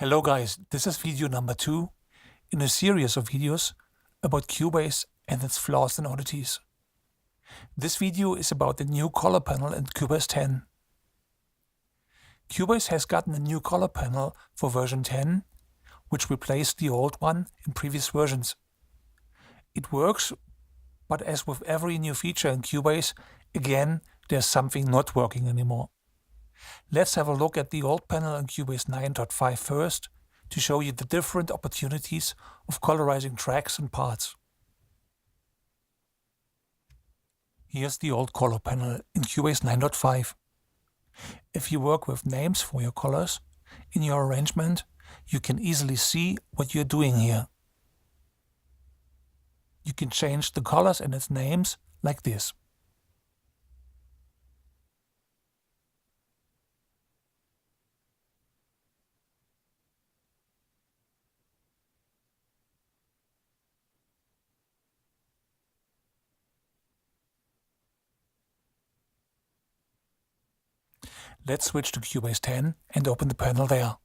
Hello guys, this is video number 2 in a series of videos about Cubase and its flaws and oddities. This video is about the new color panel in Cubase 10. Cubase has gotten a new color panel for version 10, which replaced the old one in previous versions. It works, but as with every new feature in Cubase, again there's something not working anymore. Let's have a look at the old panel in Cubase 9.5 first to show you the different opportunities of colorizing tracks and parts. Here's the old color panel in Cubase 9.5. If you work with names for your colors in your arrangement, you can easily see what you're doing here. You can change the colors and its names like this. Let's switch to Cubase 10 and open the panel there.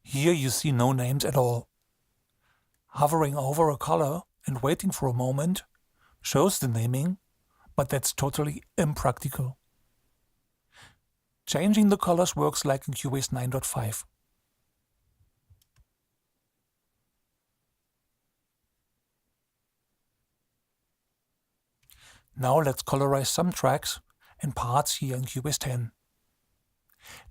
Here you see no names at all. Hovering over a color and waiting for a moment shows the naming, but that's totally impractical. Changing the colors works like in Cubase 9.5. Now let's colorize some tracks and parts here in Cubase 10.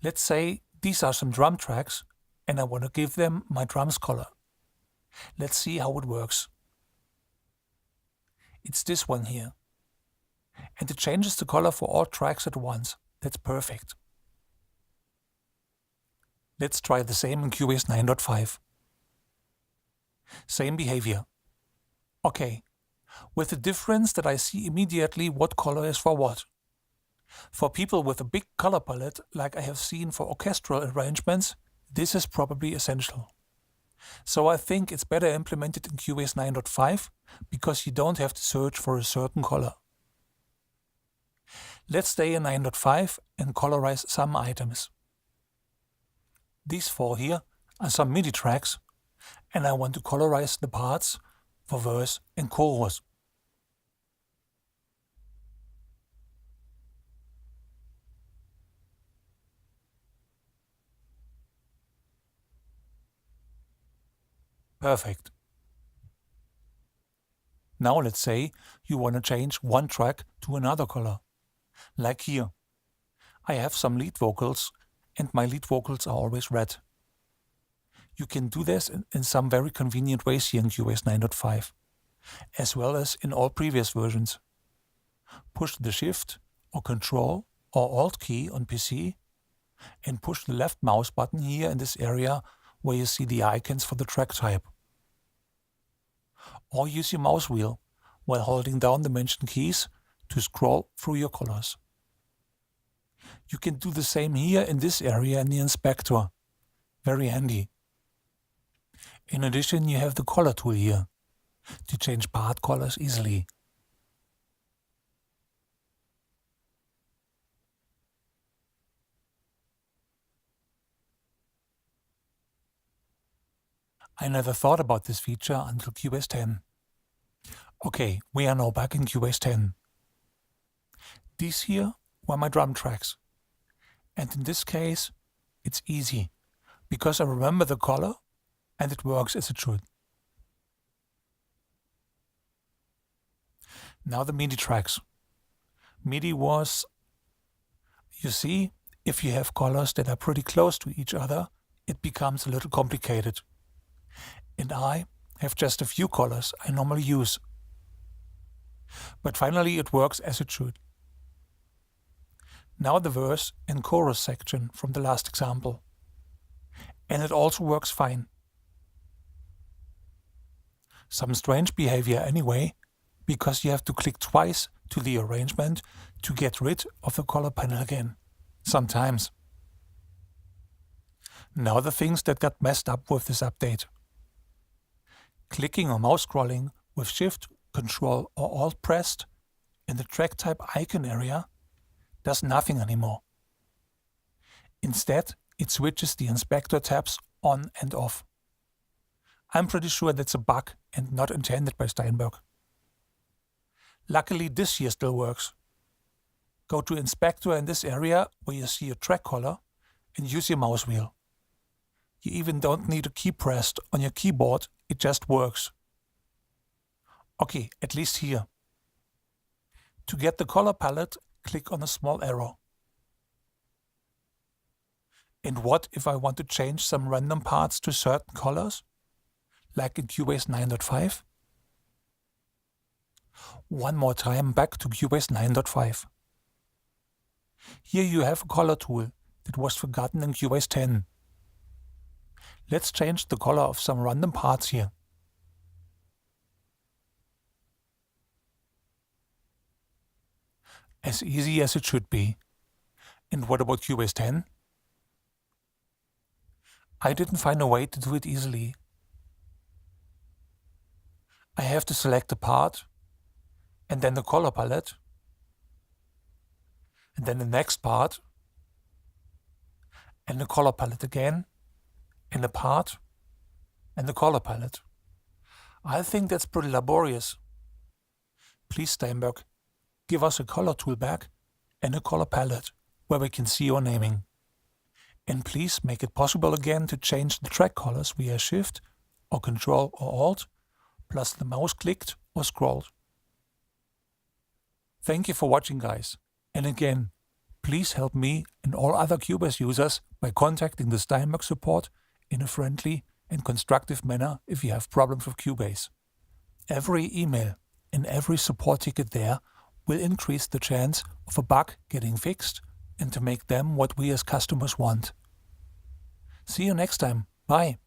Let's say these are some drum tracks and I want to give them my drums color. Let's see how it works. It's this one here. And it changes the color for all tracks at once. That's perfect. Let's try the same in Cubase 9.5. Same behavior. Okay. With the difference that I see immediately what color is for what. For people with a big color palette, like I have seen for orchestral arrangements, this is probably essential. So I think it's better implemented in Cubase 9.5 because you don't have to search for a certain color. Let's stay in 9.5 and colorize some items. These 4 here are some MIDI tracks, and I want to colorize the parts for verse and chorus. Perfect. Now let's say you want to change one track to another color. Like here. I have some lead vocals and my lead vocals are always red. You can do this in some very convenient ways here in Cubase 9.5, as well as in all previous versions. Push the Shift or Control or Alt key on PC and push the left mouse button here in this area where you see the icons for the track type. Or use your mouse wheel while holding down the mentioned keys to scroll through your colors. You can do the same here in this area in the inspector. Very handy. In addition, you have the color tool here to change part colors easily. I never thought about this feature until Cubase 10. Okay, we are now back in Cubase 10. These here were my drum tracks. And in this case, it's easy, because I remember the color and it works as it should. Now the MIDI tracks. MIDI was, you see, if you have colors that are pretty close to each other, it becomes a little complicated. And I have just a few colors I normally use. But finally it works as it should. Now the verse and chorus section from the last example. And it also works fine. Some strange behavior anyway, because you have to click twice to the arrangement to get rid of the color panel again. Sometimes. Now the things that got messed up with this update. Clicking or mouse scrolling with Shift, Control or Alt pressed in the track type icon area does nothing anymore. Instead, it switches the inspector tabs on and off. I'm pretty sure that's a bug and not intended by Steinberg. Luckily, this here still works. Go to Inspector in this area where you see a track color and use your mouse wheel. You even don't need a key pressed on your keyboard, it just works. Okay, at least here. To get the color palette, click on a small arrow. And what if I want to change some random parts to certain colors? Like in Cubase 9.5? One more time back to Cubase 9.5. Here you have a color tool that was forgotten in Cubase 10. Let's change the color of some random parts here. As easy as it should be. And what about Cubase 10? I didn't find a way to do it easily. I have to select a part, and then the color palette, and then the next part, and the color palette again, and the part, and the color palette. I think that's pretty laborious. Please, Steinberg, give us a color tool back and a color palette where we can see your naming. And please make it possible again to change the track colors via Shift or Control or Alt, plus the mouse clicked or scrolled. Thank you for watching, guys. And again, please help me and all other Cubase users by contacting the Steinberg support in a friendly and constructive manner if you have problems with Cubase. Every email and every support ticket there will increase the chance of a bug getting fixed and to make them what we as customers want. See you next time. Bye.